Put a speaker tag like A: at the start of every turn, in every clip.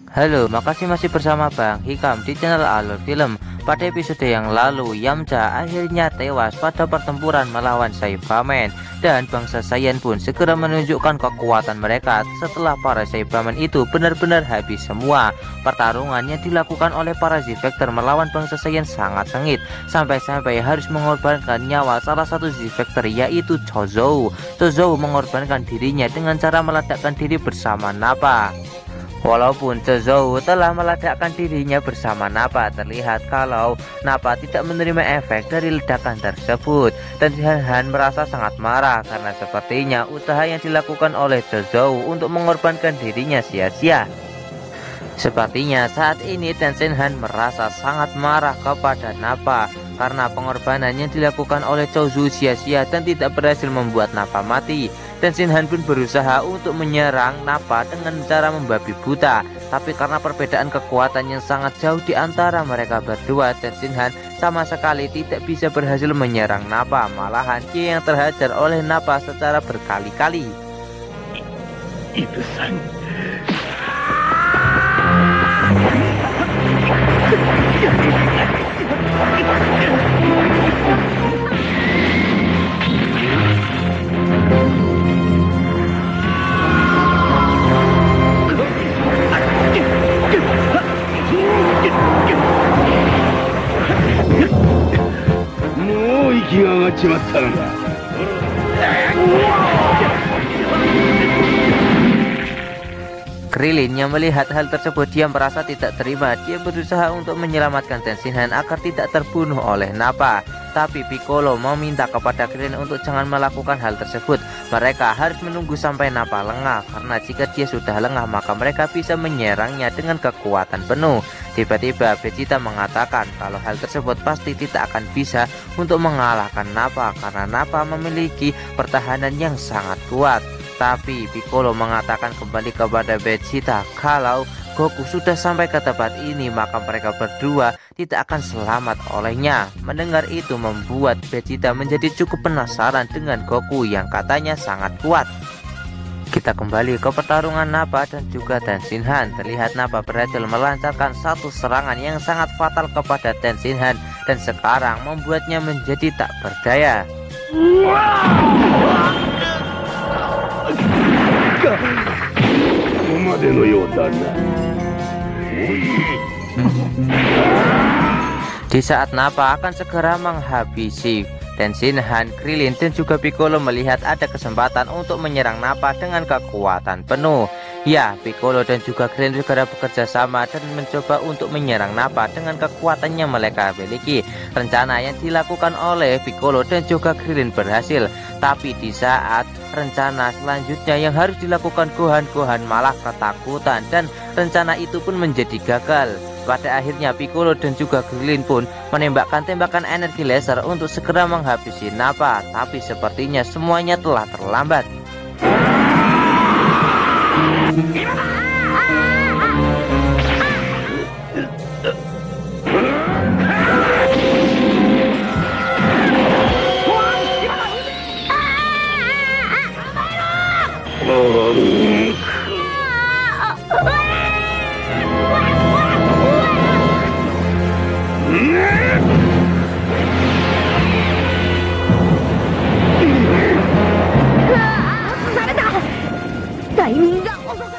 A: Halo, makasih masih bersama Bang Hikam di channel Alur Film. Pada episode yang lalu, Yamcha akhirnya tewas pada pertempuran melawan Saibamen, dan bangsa Saiyan pun segera menunjukkan kekuatan mereka setelah para Saibamen itu benar-benar habis semua. Pertarungan yang dilakukan oleh para Z-Factor melawan bangsa Saiyan sangat sengit, sampai-sampai harus mengorbankan nyawa salah satu Z-Factor, yaitu Chouzou. Chouzou mengorbankan dirinya dengan cara meledakkan diri bersama Nappa. Walaupun Chouzou telah meledakkan dirinya bersama Nappa, terlihat kalau Nappa tidak menerima efek dari ledakan tersebut, dan Han merasa sangat marah karena sepertinya usaha yang dilakukan oleh Chouzou untuk mengorbankan dirinya sia-sia. Sepertinya saat ini Tenzin Han merasa sangat marah kepada Nappa karena pengorbanan yang dilakukan oleh Chouzou sia-sia dan tidak berhasil membuat Nappa mati. Tenzin Han pun berusaha untuk menyerang Nappa dengan cara membabi buta, tapi karena perbedaan kekuatan yang sangat jauh di antara mereka berdua, Tenzin Han sama sekali tidak bisa berhasil menyerang Nappa. Malahan dia yang terhajar oleh Nappa secara berkali-kali.
B: Ibu-san. Mau iki ga agacchimatta no da.
A: Krillin yang melihat hal tersebut, dia merasa tidak terima. Dia berusaha untuk menyelamatkan Tenzin Han agar tidak terbunuh oleh Nappa. Tapi Piccolo meminta kepada Krillin untuk jangan melakukan hal tersebut. Mereka harus menunggu sampai Nappa lengah, karena jika dia sudah lengah maka mereka bisa menyerangnya dengan kekuatan penuh. Tiba-tiba Vegeta mengatakan kalau hal tersebut pasti tidak akan bisa untuk mengalahkan Nappa karena Nappa memiliki pertahanan yang sangat kuat. Tapi Piccolo mengatakan kembali kepada Vegeta kalau Goku sudah sampai ke tempat ini maka mereka berdua tidak akan selamat olehnya. Mendengar itu membuat Vegeta menjadi cukup penasaran dengan Goku yang katanya sangat kuat. Kita kembali ke pertarungan Nappa dan juga Tenzin Han. Terlihat Nappa berhasil melancarkan satu serangan yang sangat fatal kepada Tenzin Han dan sekarang membuatnya menjadi tak berdaya. Di saat Nappa akan segera menghabisi Tenzin Han, Krillin dan juga Piccolo melihat ada kesempatan untuk menyerang Nappa dengan kekuatan penuh. Ya, Piccolo dan juga Krillin segera bekerja sama dan mencoba untuk menyerang Nappa dengan kekuatan yang mereka miliki. Rencana yang dilakukan oleh Piccolo dan juga Krillin berhasil, tapi di saat rencana selanjutnya yang harus dilakukan Gohan malah ketakutan dan rencana itu pun menjadi gagal. Pada akhirnya Piccolo dan juga Krillin pun menembakkan tembakan energi laser untuk segera menghabisi Nappa, tapi sepertinya semuanya telah terlambat.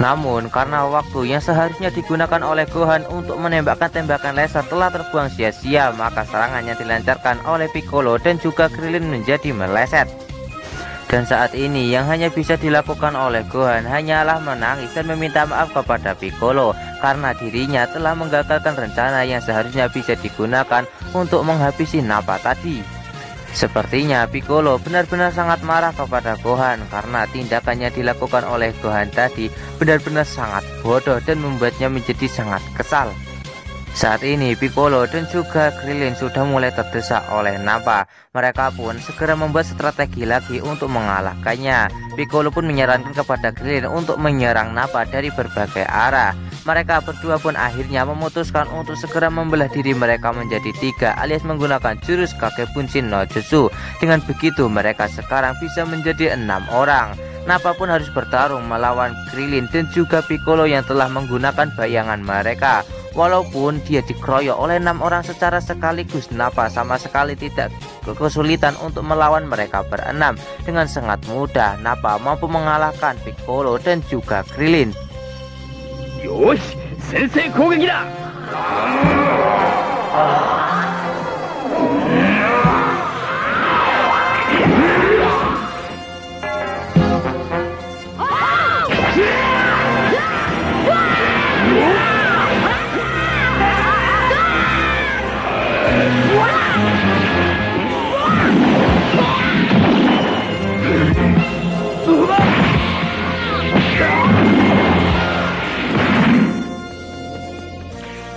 A: Namun karena waktu yang seharusnya digunakan oleh Gohan untuk menembakkan tembakan laser telah terbuang sia-sia, maka serangan yang dilancarkan oleh Piccolo dan juga Krillin menjadi meleset. Dan saat ini yang hanya bisa dilakukan oleh Gohan hanyalah menangis dan meminta maaf kepada Piccolo karena dirinya telah menggagalkan rencana yang seharusnya bisa digunakan untuk menghabisi Nappa tadi. Sepertinya Piccolo benar-benar sangat marah kepada Gohan karena tindakannya dilakukan oleh Gohan tadi benar-benar sangat bodoh dan membuatnya menjadi sangat kesal. Saat ini Piccolo dan juga Krillin sudah mulai terdesak oleh Nappa. Mereka pun segera membuat strategi lagi untuk mengalahkannya. Piccolo pun menyarankan kepada Krillin untuk menyerang Nappa dari berbagai arah. Mereka berdua pun akhirnya memutuskan untuk segera membelah diri mereka menjadi 3 alias menggunakan jurus Kage Bunshin no Jutsu. Dengan begitu mereka sekarang bisa menjadi 6 orang. Napa pun harus bertarung melawan Krillin dan juga Piccolo yang telah menggunakan bayangan mereka. Walaupun dia dikeroyok oleh 6 orang secara sekaligus, Napa sama sekali tidak kesulitan untuk melawan mereka berenam. Dengan sangat mudah, Napa mampu mengalahkan Piccolo dan juga Krillin.
B: Yoshi, sensei kogeki da!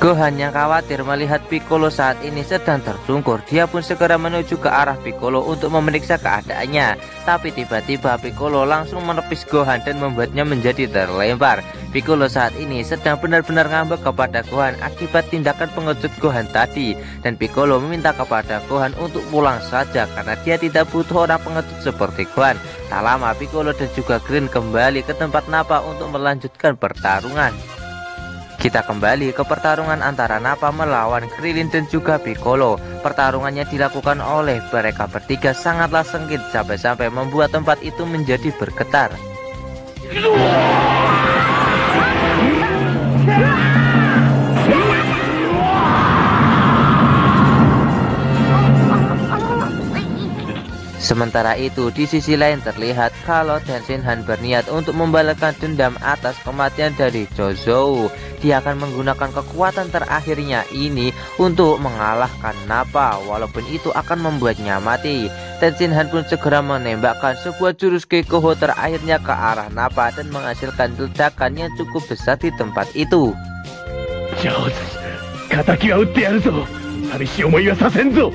A: Gohan yang khawatir melihat Piccolo saat ini sedang tersungkur. Dia pun segera menuju ke arah Piccolo untuk memeriksa keadaannya. Tapi tiba-tiba Piccolo langsung menepis Gohan dan membuatnya menjadi terlempar. Piccolo saat ini sedang benar-benar ngambek kepada Gohan akibat tindakan pengecut Gohan tadi. Dan Piccolo meminta kepada Gohan untuk pulang saja karena dia tidak butuh orang pengecut seperti Gohan. Tak lama Piccolo dan juga Krillin kembali ke tempat Nappa untuk melanjutkan pertarungan. Kita kembali ke pertarungan antara Nappa melawan Krillin dan juga Piccolo. Pertarungannya dilakukan oleh mereka bertiga sangatlah sengit sampai-sampai membuat tempat itu menjadi bergetar. Sementara itu di sisi lain terlihat kalau Tenshinhan berniat untuk membalaskan dendam atas kematian dari Chouzou. Dia akan menggunakan kekuatan terakhirnya ini untuk mengalahkan Nappa, walaupun itu akan membuatnya mati. Tenshinhan pun segera menembakkan sebuah jurus Gekkoho terakhirnya ke arah Nappa dan menghasilkan ledakan yang cukup besar di tempat itu.
B: Jauz, kataki wa utte yaru zo. Sabishi omoi wa sasen zo.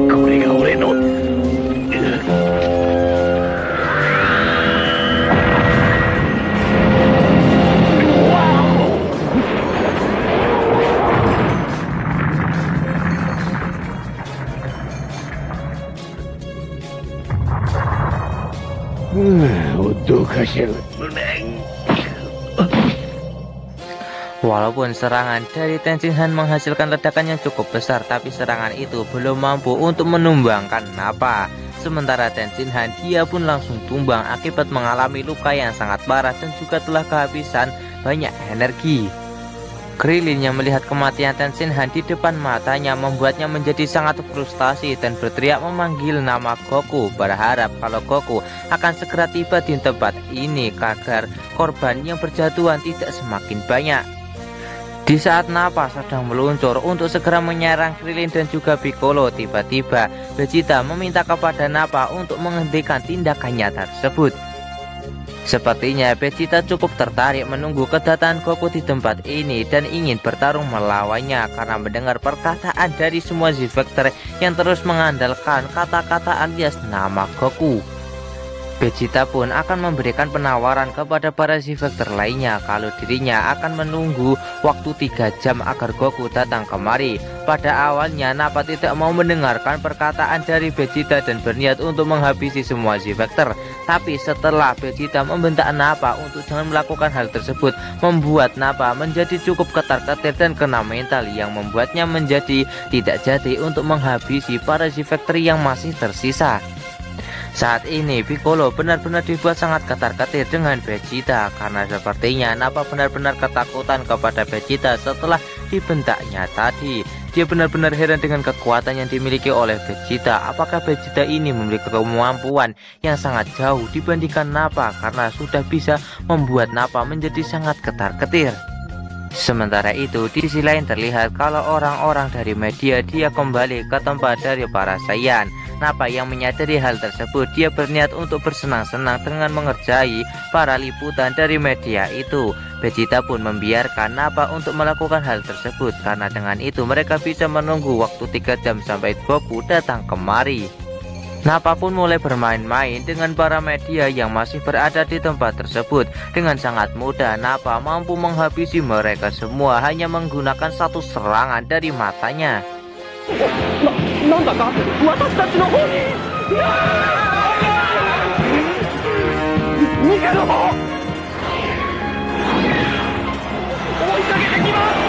B: Kore ga ore no.
A: Walaupun serangan dari Tenshinhan menghasilkan ledakan yang cukup besar, tapi serangan itu belum mampu untuk menumbangkan Nappa. Sementara Tenshinhan dia pun langsung tumbang akibat mengalami luka yang sangat parah dan juga telah kehabisan banyak energi. Krillin yang melihat kematian Tenshinhan di depan matanya membuatnya menjadi sangat frustasi dan berteriak memanggil nama Goku, berharap kalau Goku akan segera tiba di tempat ini agar korban yang berjatuhan tidak semakin banyak. Di saat Nappa sedang meluncur untuk segera menyerang Krillin dan juga Piccolo, tiba-tiba Vegeta meminta kepada Nappa untuk menghentikan tindakannya tersebut. Sepertinya Vegeta cukup tertarik menunggu kedatangan Goku di tempat ini dan ingin bertarung melawannya karena mendengar perkataan dari semua Z-Factor yang terus mengandalkan kata-kata alias nama Goku. Vegeta pun akan memberikan penawaran kepada para Z-Factor lainnya kalau dirinya akan menunggu waktu 3 jam agar Goku datang kemari. Pada awalnya Nappa tidak mau mendengarkan perkataan dari Vegeta dan berniat untuk menghabisi semua Z-Factor. Tapi setelah Vegeta membentak Nappa untuk jangan melakukan hal tersebut, membuat Nappa menjadi cukup ketar-ketir dan kena mental yang membuatnya menjadi tidak jadi untuk menghabisi para Z-Factor yang masih tersisa. Saat ini Piccolo benar-benar dibuat sangat ketar-ketir dengan Vegeta karena sepertinya Nappa benar-benar ketakutan kepada Vegeta setelah dibentaknya tadi. Dia benar-benar heran dengan kekuatan yang dimiliki oleh Vegeta. Apakah Vegeta ini memiliki kemampuan yang sangat jauh dibandingkan Nappa karena sudah bisa membuat Nappa menjadi sangat ketar-ketir. Sementara itu di sisi lain terlihat kalau orang-orang dari media dia kembali ke tempat dari para Saiyan. Nappa yang menyadari hal tersebut, dia berniat untuk bersenang-senang dengan mengerjai para liputan dari media itu. Vegeta pun membiarkan Nappa untuk melakukan hal tersebut karena dengan itu mereka bisa menunggu waktu 3 jam sampai Goku datang kemari. Nappa pun mulai bermain-main dengan para media yang masih berada di tempat tersebut. Dengan sangat mudah Nappa mampu menghabisi mereka semua hanya menggunakan satu serangan dari matanya.
B: なんだか私たちの方に逃げろ。追いかけてきます。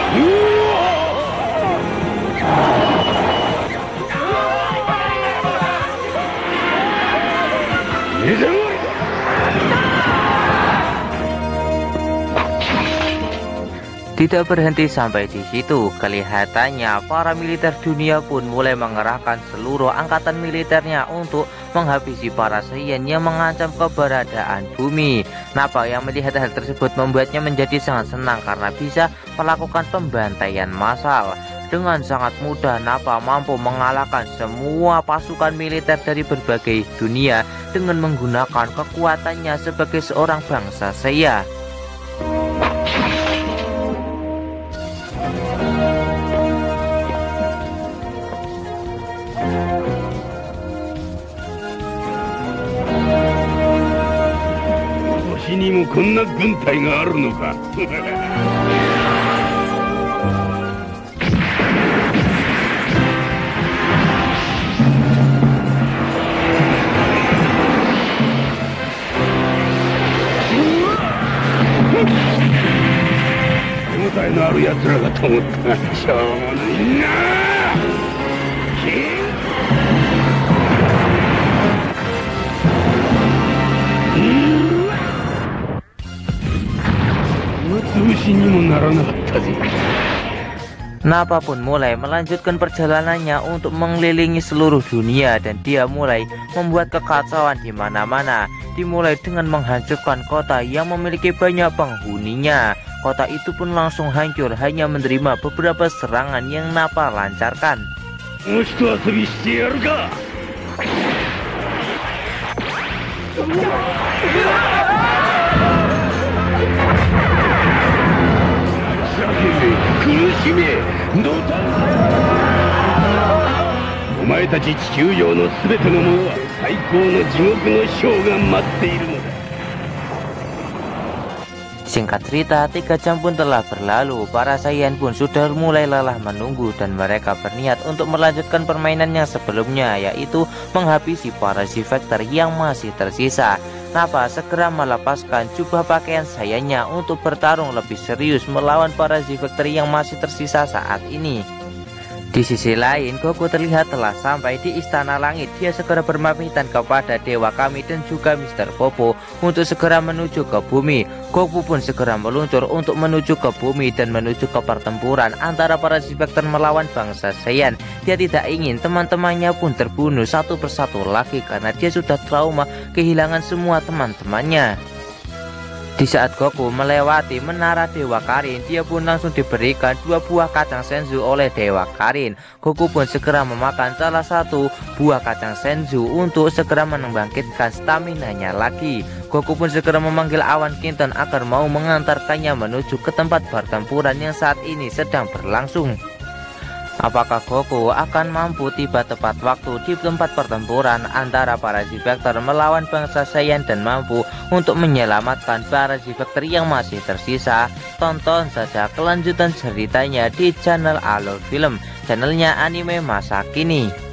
A: Tidak berhenti sampai di situ, kelihatannya para militer dunia pun mulai mengerahkan seluruh angkatan militernya untuk menghabisi para Saiyan yang mengancam keberadaan bumi. Nappa yang melihat hal tersebut membuatnya menjadi sangat senang karena bisa melakukan pembantaian massal. Dengan sangat mudah Nappa mampu mengalahkan semua pasukan militer dari berbagai dunia dengan menggunakan kekuatannya sebagai seorang bangsa Saiyan.
B: Ini もこんな軍隊があるのか。手応えのある奴らがと思ったがしょうもないな。
A: Nappa pun mulai melanjutkan perjalanannya untuk mengelilingi seluruh dunia dan dia mulai membuat kekacauan di mana-mana. Dimulai dengan menghancurkan kota yang memiliki banyak penghuninya. Kota itu pun langsung hancur hanya menerima beberapa serangan yang Nappa lancarkan. Singkat cerita, 3 jam pun telah berlalu. Para Saiyan pun sudah mulai lelah menunggu dan mereka berniat untuk melanjutkan permainan yang sebelumnya, yaitu menghabisi para Z-Factor yang masih tersisa. Nappa segera melepaskan jubah pakaian Saiyan-nya untuk bertarung lebih serius melawan para Z-Factor yang masih tersisa saat ini. Di sisi lain, Goku terlihat telah sampai di Istana Langit. Dia segera berpamitan kepada Dewa Kami dan juga Mr. Popo untuk segera menuju ke bumi. Goku pun segera meluncur untuk menuju ke bumi dan menuju ke pertempuran antara para Z-Factor melawan bangsa Saiyan. Dia tidak ingin teman-temannya pun terbunuh satu persatu lagi karena dia sudah trauma kehilangan semua teman-temannya. Di saat Goku melewati menara Dewa Karin, dia pun langsung diberikan 2 buah kacang senzu oleh Dewa Karin. Goku pun segera memakan salah satu buah kacang senzu untuk segera membangkitkan stamina-nya lagi. Goku pun segera memanggil Awan Kinton agar mau mengantarkannya menuju ke tempat pertempuran yang saat ini sedang berlangsung. Apakah Goku akan mampu tiba tepat waktu di tempat pertempuran antara para Z-Factor melawan bangsa Saiyan dan mampu untuk menyelamatkan para Z-Factor yang masih tersisa? Tonton saja kelanjutan ceritanya di channel Alur Film, channelnya anime masa kini.